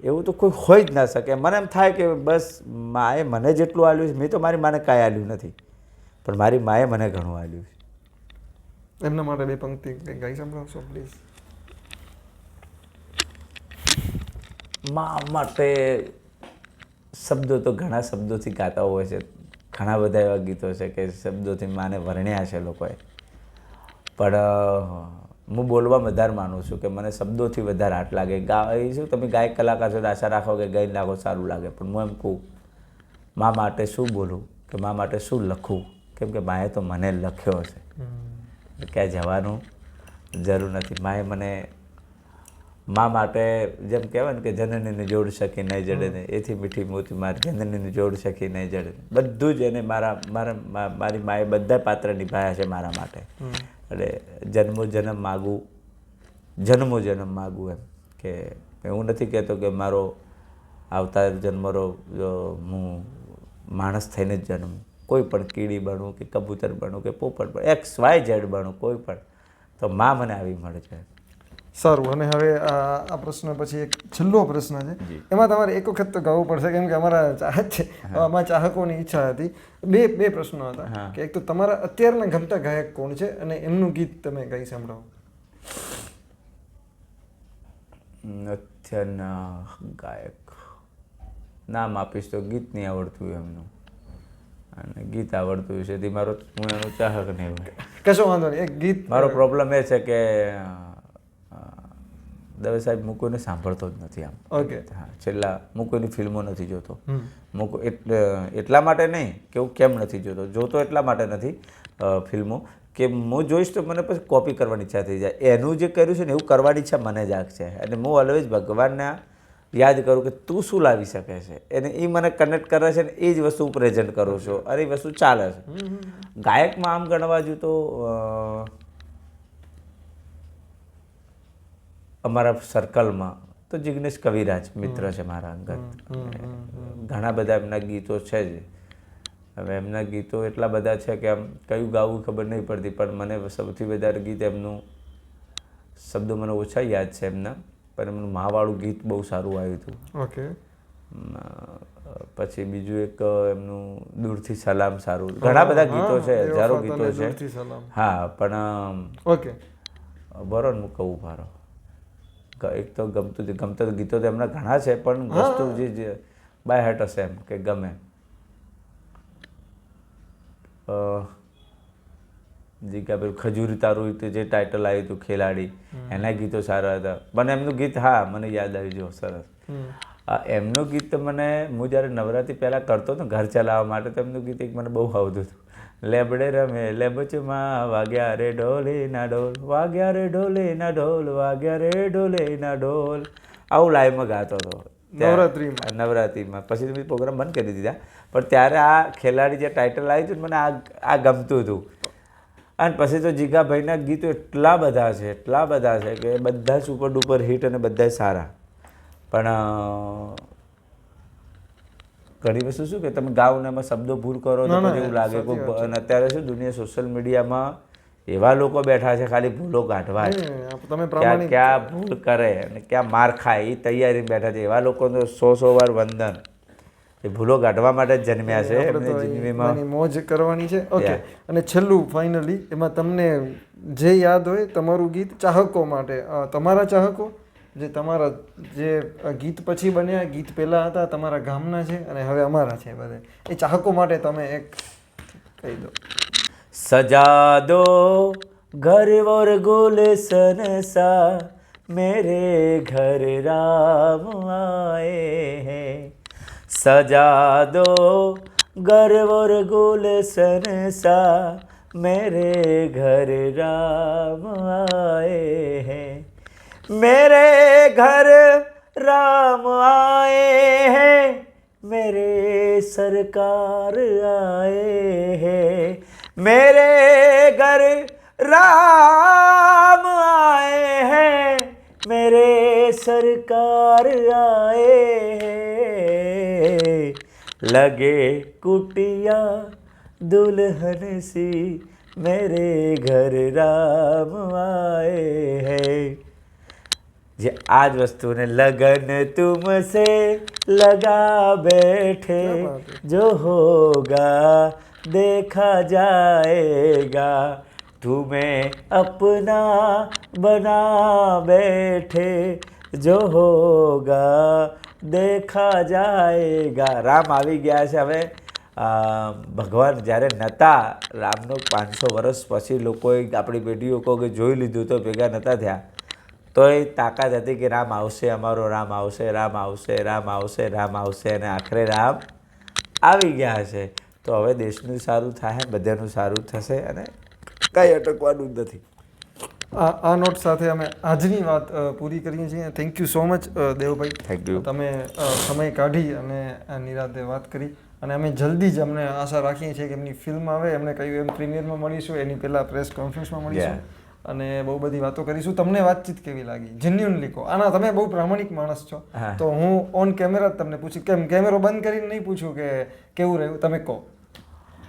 એવું તો કોઈ હોઈ જ ના શકે. મને એમ થાય કે બસ માએ મને જેટલું આલ્યું છે, મેં તો મારી માને કાંઈ આલ્યું નથી, પણ મારી માએ મને ઘણું આલ્યું છે. એમના માટે બે પંક્તિ ગાઈ સંભળાવશો પ્લીઝ? મા માટે શબ્દો તો ઘણા શબ્દોથી ગાતા હોય છે. ઘણા બધા એવા ગીતો છે કે શબ્દોથી માને વર્ણ્યા છે લોકોએ, પણ હું બોલવા વધારે માનું છું કે મને શબ્દોથી વધારે હાથ લાગે. એ શું, તમે ગાયક કલાકાર છો તો આશા રાખો કે ગાઈને લાગો સારું લાગે, પણ હું એમ કહું મા માટે શું બોલું કે મા માટે શું લખું, કેમ કે માએ તો મને લખ્યો છે. ક્યાંય જવાનું જરૂર નથી. માએ મને મા માટે જેમ કહેવાય ને કે જનનીને જોડ સખી નહીં જડે ને એથી મીઠી મોતી મારી જનનીને જોડ સખી નહીં જડે ને. બધું જ એને મારી માએ બધા પાત્ર નિભાયા છે મારા માટે. એટલે જન્મો જન્મ માગું એમ કે એવું નથી કહેતો કે મારો આવતા જન્મરો હું માણસ થઈને જ જન્મું. કોઈ પણ કીડી બનવું કે કબૂતર બનવું કે પોપટ બનવું XYZ બનવું કોઈ પણ, તો માં મને આવી મળે છે. સારું. અને હવે આ પ્રશ્ન પછી એક છેલ્લો પ્રશ્ન છે, એમાં તમારે એક વખત તો ગાવું પડશે કેમ કે અમારા ચાહક છે, અમારા ચાહકોની ઈચ્છા હતી. બે પ્રશ્નો હતા કે એક તો તમારા અત્યારના ગમતા ગાયક કોણ છે અને એમનું ગીત તમે ગાઈ સંભળાવો. અત્યારના ગાયક નામ આપીશ તો ગીત નહીં આવડતું એમનું, અને ગીત આવડતું છે તે મારો હું એનો ચાહક નહીં હોય. કશો વાંધો નહીં. એક ગીત. મારો પ્રોબ્લેમ એ છે કે દવે સાહેબ હું કોઈને સાંભળતો જ નથી આમ. ઓકે. હા, છેલ્લા હું કોઈની ફિલ્મો નથી જોતો. એટલા માટે નહીં કે હું કેમ નથી જોતો એટલા માટે નથી ફિલ્મો કે હું જોઈશ તો મને પછી કોપી કરવાની ઈચ્છા થઈ જાય. એનું જે કર્યું છે ને એવું કરવાની ઈચ્છા મને જાગ છે. અને હું ઓલવેઝ ભગવાનને યાદ કરું કે તું શું લાવી શકે છે, એને એ મને કનેક્ટ કરે છે ને એ જ વસ્તુ હું પ્રેઝન્ટ કરું છું અને એ વસ્તુ ચાલે છે. ગાયકમાં આમ ગણવા જોઈએ તો અમારા સર્કલમાં તો જિગ્નેશ કવિરાજ મિત્ર છે મારા અંગત. ઘણા બધા એમના ગીતો છે જ. હવે એમના ગીતો એટલા બધા છે કે આમ કયું ગાવું ખબર નહીં પડતી, પણ મને સૌથી વધારે ગીત એમનું, શબ્દો મને ઓછા યાદ છે એમના, પણ એમનું માવાળું ગીત બહુ સારું આવ્યું હતું. ઓકે. પછી બીજું એક એમનું દૂરથી સલામ સારું. ઘણા બધા ગીતો છે, હજારો ગીતો છે. હા, પણ ઓકે બરોબર હું કહું મારો એક તો ગમતો ગીતો તો એમના ઘણા છે, પણ વસ્તુ જે બાય હાર્ટ હશે એમ કે ગમે. જીગા પેલું ખજૂરી તારું જે ટાઇટલ આવ્યું હતું ખેલાડી, એના ગીતો સારા હતા. પણ એમનું ગીત હા મને યાદ આવી ગયું સરસ. એમનું ગીત તો મને હું જ્યારે નવરાત્રી પહેલાં કરતો હતો ઘર ચલાવવા માટે, તો એમનું ગીત એક મને બહુ આવતું હતું. લેબડે રમે લેબચમાં વાગ્યા રે ઢોલે ના ઢોલ, વાગ્યા રે ઢોલે ના ઢોલ, વાગ્યા રે ઢોલે ના ઢોલ. આવું લાઈવમાં ગાતો હતો નવરાત્રિમાં. પછી તો મેં પ્રોગ્રામ બંધ કરી દીધા. પણ ત્યારે આ ખેલાડી જે ટાઇટલ આવ્યું હતું મને આ ગમતું હતું. અને પછી તો જીગાભાઈના ગીતો એટલા બધા છે કે બધા સુપર ડુપર હિટ અને બધા સારા. પણ ઘણી વસ્તુ શું કે તમે ગાઓ ને એમાં શબ્દો ભૂલ કરો તો પછી એવું લાગે કોઈ. અને અત્યારે શું દુનિયા સોશિયલ મીડિયામાં એવા લોકો બેઠા છે ખાલી ભૂલો કાઢવા જ, ક્યાં ભૂલ કરે અને ક્યાં માર ખાય એ તૈયારી બેઠા છે. એવા લોકોનો 100 વાર વંદન. એ ભૂલો કાઢવા માટે જ જન્મ્યા છે, એમને જિંદગીમાં મોજ કરવાની છે. ઓકે. અને છેલ્લું ફાઇનલી એમાં તમને જે યાદ હોય તમારું ગીત ચાહકો માટે, તમારા ચાહકો જે તમારા જે ગીત પછી બન્યા, ગીત પહેલાં હતા તમારા ગામના છે અને હવે અમારા છે બધા, એ ચાહકો માટે તમે એક કહી દો. સજા દો ઘર और गुलशन सा मेरे घर राम आए हैं, सजा दो घर और गुलशन सा मेरे घर राम आए हैं, मेरे घर राम आए हैं, मेरे सरकार आए हैं, मेरे घर राम आए हैं, मेरे सरकार आए हैं, लगे कुटिया दुल्हन सी मेरे घर राम आए हैं. જે આ જ વસ્તુને लगन तुमसे लगा बैठे जो होगा देखा जाएगा, तुम्हें अपना बना बैठे जो होगा देखा जाएगा. રામ આવી ગયા છે. હવે ભગવાન જ્યારે નહોતા, રામનો 500 વર્ષ પછી લોકોએ આપણી પેઢીઓ કહો કે જોઈ લીધું તો ભેગા નહોતા થયા, તો એ તાકાત હતી કે રામ આવશે, અમારો રામ આવશે, રામ આવશે, રામ આવશે, રામ આવશે. અને આખરે રામ આવી ગયા છે. તો હવે દેશનું સારું થાય, બધાનું સારું થશે અને કંઈ અટકવાનું જ નથી. આ નોટ સાથે અમે આજની વાત પૂરી કરીએ છીએ. Thank you so much Devbhai. Thank you. તમે સમય કાઢી અને આ નિરાંતે વાત કરી અને અમે જલ્દી જ અમને આશા રાખીએ છીએ કે એમની ફિલ્મ આવે, એમને કહ્યું એમ પ્રીમિયરમાં મળીશું, એની પહેલાં પ્રેસ કોન્ફરન્સમાં મળીશું અને બહુ બધી વાતો કરીશું. તમને વાતચીત કેવી લાગી? જેન્યુઅનલી કહો. આના તમે બહુ પ્રામાણિક માણસ છો, તો હું ઓન કેમેરા જ તમને પૂછ્યું, કેમ કેમેરો બંધ કરીને નહીં પૂછ્યું કે કેવું રહ્યું, તમે કહો.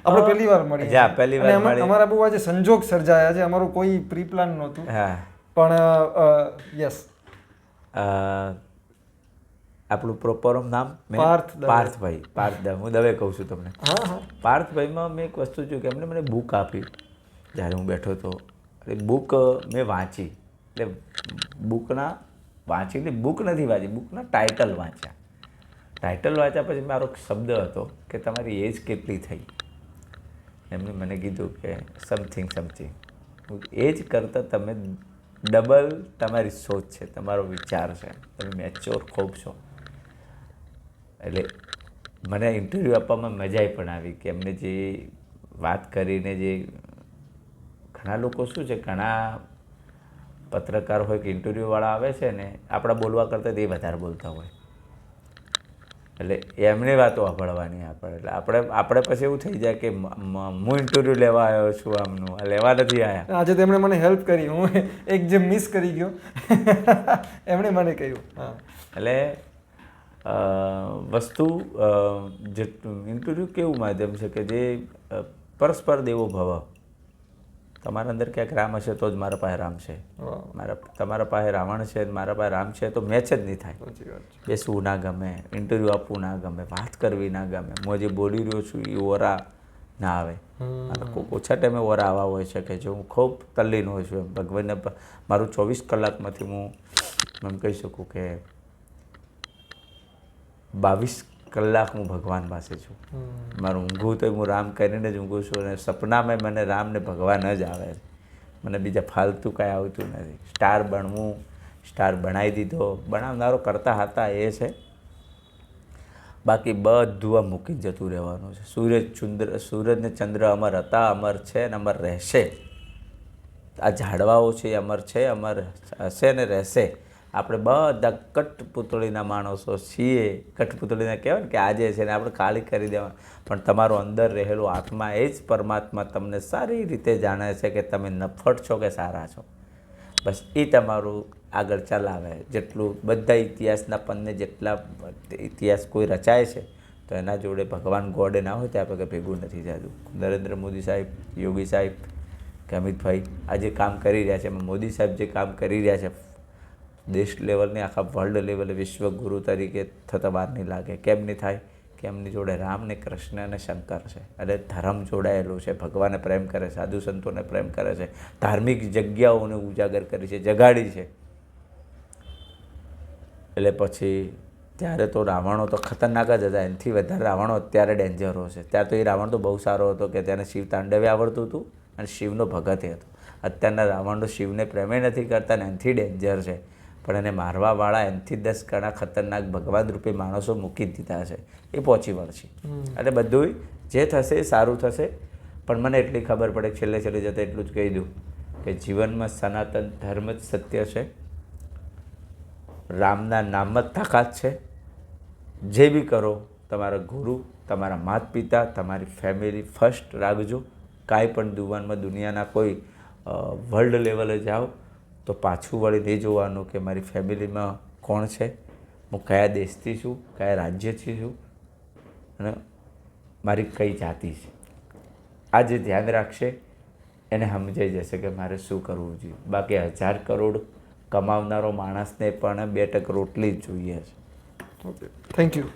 આપણે પહેલી વાર મળીએ પહેલી વાર અને અમારા બહુ આજે સંજોગ સર્જાયા છે, અમારું કોઈ પ્રી પ્લાન નહોતું, પણ યસ. આપણું પ્રોપર નામ પાર્થભાઈ. હું દવે કહું છું તમને. પાર્થભાઈમાં મેં એક વસ્તુ જોયું કે એમણે મને બુક આપી જ્યારે હું બેઠો હતો. એટલે બુક મેં વાંચી, એટલે બુક નથી વાંચી, બુકના ટાઇટલ વાંચ્યા. ટાઇટલ વાંચ્યા પછી મારો શબ્દ હતો કે તમારી એજ કેટલી થઈ. એમણે મને કીધું કે સમથિંગ. એજ કરતાં તમે ડબલ તમારી સોચ છે, તમારો વિચાર છે, તમે મેચ્યોર ખૂબ છો. એટલે મને ઇન્ટરવ્યૂ આપવામાં મજા પણ આવી કે એમને જે વાત કરીને જે ઘણા લોકો શું છે, ઘણા પત્રકાર હોય કે ઇન્ટરવ્યૂવાળા આવે છે ને, આપણા બોલવા કરતાં એ વધારે બોલતા હોય. એટલે એમની વાતો સાંભળવાની આપણે. એટલે આપણે પછી એવું થઈ જાય કે હું ઇન્ટરવ્યૂ લેવા આવ્યો છું, આમનું લેવા નથી આવ્યા. આજે તેમણે મને હેલ્પ કરી, હું એક જે મિસ કરી ગયો એમણે મને કહ્યું. એટલે વસ્તુ જે ઇન્ટરવ્યૂ કેવું માધ્યમ છે કે જે પરસ્પર દેવો ભવ. તમારા અંદર ક્યાંક રામ હશે તો જ મારા પાસે રામ છે, તમારા પાસે રાવણ છે મારા પાસે રામ છે, તો મેચ જ નહીં થાય. બેસવું ના ગમે, ઇન્ટરવ્યૂ આપવું ના ગમે, વાત કરવી ના ગમે, હું જે બોલી રહ્યો છું એ ઓરા ના આવે. અને ઓછા ટાઈમે ઓરા આવા હોય છે કે જો હું ખૂબ તલ્લીન હોઉં છું. એમ ભગવાનને મારું 24 કલાકમાંથી હું એમ કહી શકું કે 22 કલાક હું ભગવાન પાસે છું. મારું ઊંઘું તો હું રામ કરીને જ ઊંઘું છું અને સપનામાં મને રામ ને ભગવાન જ આવે. મને બીજા ફાલતુ કાંઈ આવતું નથી. સ્ટાર બનવું, સ્ટાર બનાવી દીધો, બનાવનારો કરતા હતા એ છે. બાકી બધું આ મૂકી જતું રહેવાનું છે. સૂરજ ને ચંદ્ર અમર હતા, અમર છે અને અમર રહેશે. આ ઝાડવાઓ છે એ અમર છે, અમર હશે ને રહેશે. આપણે બધા કઠપૂતળીના માણસો છીએ. કઠપૂતળીને કહેવાય ને કે આજે છે ને આપણે ખાલી કરી દેવા, પણ તમારો અંદર રહેલો આત્મા એ જ પરમાત્મા તમને સારી રીતે જાણે છે કે તમે નફટ છો કે સારા છો. બસ એ તમારું આગળ ચલાવે. જેટલું બધા ઇતિહાસના પન્ને જેટલા ઇતિહાસ કોઈ રચાય છે તો એના જોડે ભગવાન ગોડે ના હોય ત્યાં આપણે ભેગું નથી થતું. નરેન્દ્ર મોદી સાહેબ, યોગી સાહેબ કે અમિતભાઈ આ જે કામ કરી રહ્યા છે, એમાં મોદી સાહેબ જે કામ કરી રહ્યા છે, દેશ લેવલને આખા વર્લ્ડ લેવલે વિશ્વગુરુ તરીકે થતા વાર નહીં લાગે. કેમ નહીં થાય? કે એમની જોડે રામ ને કૃષ્ણ અને શંકર છે. એટલે ધર્મ જોડાયેલું છે. ભગવાનને પ્રેમ કરે, સાધુ સંતોને પ્રેમ કરે છે, ધાર્મિક જગ્યાઓને ઉજાગર કરી છે, જગાડી છે. એટલે પછી ત્યારે તો રાવણો તો ખતરનાક જ હતા. એનાથી વધારે રાવણો અત્યારે ડેન્જરો છે. ત્યારે તો એ રાવણ તો બહુ સારો હતો કે તેને શિવ તાંડવે આવડતું હતું અને શિવનો ભગત હતો. અત્યારના રાવણો શિવને પ્રેમે નથી કરતા ને એનાથી ડેન્જર છે, પણ એને મારવાવાળા એનાથી 10 ગણા ખતરનાક ભગવાન રૂપે માણસો મૂકી દીધા છે. એ પહોંચી વળશે. એટલે બધું જે થશે એ સારું થશે. પણ મને એટલી ખબર પડે છેલ્લે જતાં એટલું જ કહી દઉં કે જીવનમાં સનાતન ધર્મ જ સત્ય છે. રામના નામ જ તાકાત છે. જે બી કરો તમારા ગુરુ, તમારા માતા પિતા, તમારી ફેમિલી ફર્સ્ટ રાખજો. કાંઈ પણ દુનિયાના કોઈ વર્લ્ડ લેવલે જાઓ તો પાછું વળી નહીં જોવાનું કે મારી ફેમિલીમાં કોણ છે, હું કયા દેશથી છું, કયા રાજ્યથી છું અને મારી કઈ જાતિ છે. આ જે ધ્યાન રાખશે એને સમજાઈ જશે કે મારે શું કરવું જોઈએ. બાકી 1000 કરોડ કમાવનારો માણસને પણ 2 ટક રોટલી જ જોઈએ છે. Okay, thank you.